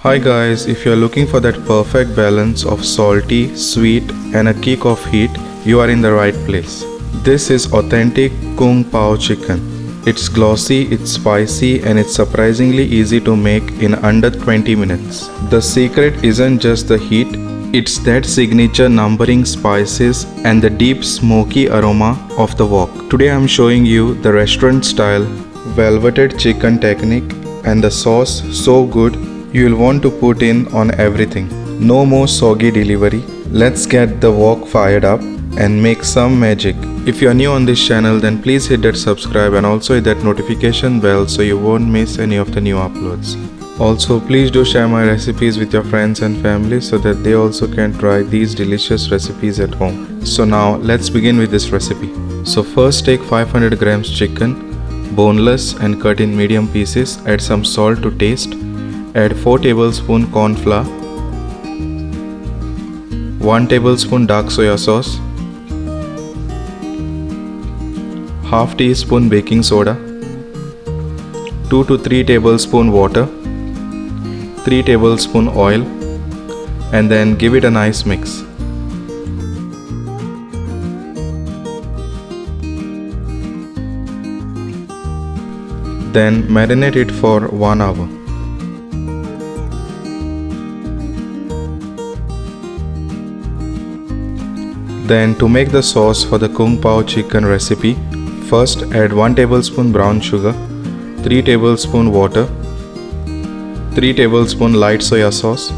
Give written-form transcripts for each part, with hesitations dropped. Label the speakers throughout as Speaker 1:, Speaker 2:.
Speaker 1: Hi guys, if you are looking for that perfect balance of salty, sweet and a kick of heat, you are in the right place. This is authentic Gong Bao Chicken. It's glossy, it's spicy and it's surprisingly easy to make in under 20 minutes. The secret isn't just the heat, it's that signature numbering spices and the deep smoky aroma of the wok. Today I'm showing you the restaurant style velveted chicken technique and the sauce so good you'll want to put in on everything. No more soggy delivery. Let's get the wok fired up and make some magic. If you are new on this channel, then please hit that subscribe and also hit that notification bell so you won't miss any of the new uploads. Also, please do share my recipes with your friends and family so that they also can try these delicious recipes at home. So now let's begin with this recipe. So first take 500 grams chicken, boneless and cut in medium pieces. Add some salt to taste. Add 4 tablespoons corn flour, 1 tablespoon dark soya sauce, half teaspoon baking soda, 2 to 3 tablespoon water, 3 tablespoon oil, and then give it a nice mix. Then marinate it for 1 hour. Then to make the sauce for the Gong Bao chicken recipe, first add 1 tablespoon brown sugar, 3 tablespoon water, 3 tablespoon light soya sauce,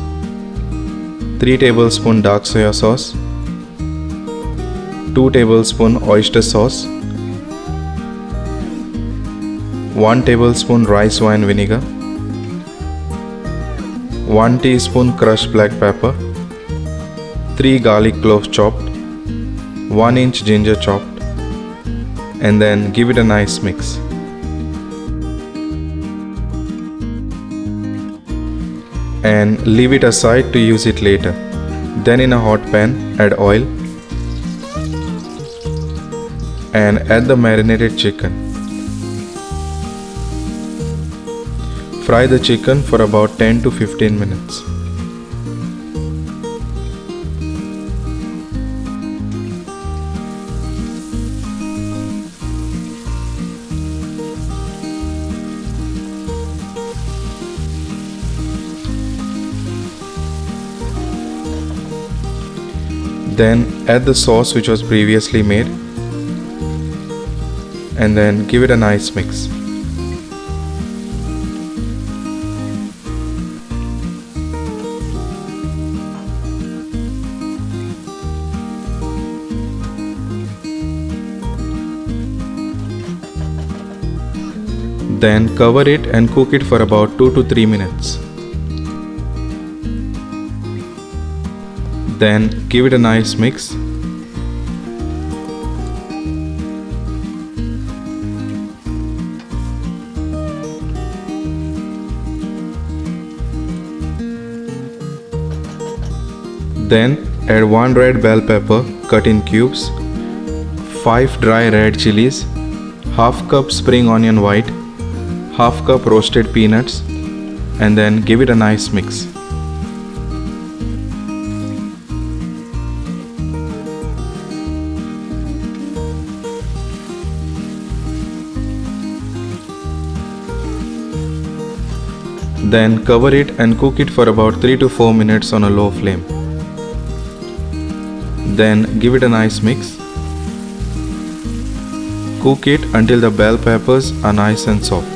Speaker 1: 3 tablespoon dark soya sauce, 2 tablespoon oyster sauce, 1 tablespoon rice wine vinegar, 1 teaspoon crushed black pepper, 3 garlic cloves chopped, 1 inch ginger chopped, and then give it a nice mix. And leave it aside to use it later. Then in a hot pan, add oil and add the marinated chicken. Fry the chicken for about 10 to 15 minutes. Then add the sauce which was previously made and then give it a nice mix. Then cover it and cook it for about 2 to 3 minutes. Then give it a nice mix. Then add 1 red bell pepper cut in cubes, 5 dry red chilies, half cup spring onion white, half cup roasted peanuts, and then give it a nice mix. Then cover it and cook it for about 3 to 4 minutes on a low flame. Then give it a nice mix. Cook it until the bell peppers are nice and soft.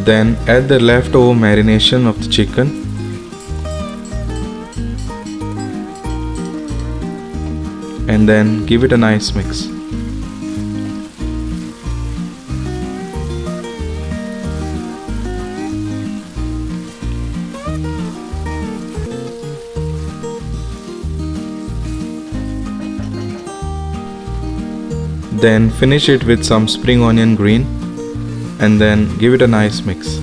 Speaker 1: Then add the leftover marination of the chicken and then give it a nice mix. Then finish it with some spring onion green and then give it a nice mix.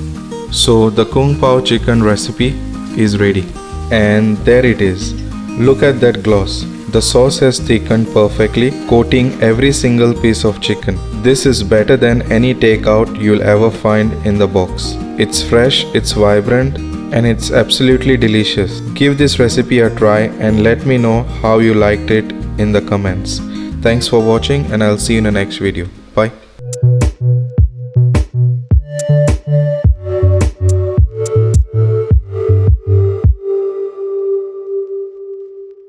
Speaker 1: So the Gong Bao chicken recipe is ready. And there it is. Look at that gloss. The sauce has thickened perfectly, coating every single piece of chicken. This is better than any takeout you'll ever find in the box. It's fresh, it's vibrant, and it's absolutely delicious. Give this recipe a try and let me know how you liked it in the comments. Thanks for watching and I'll see you in the next video. Bye.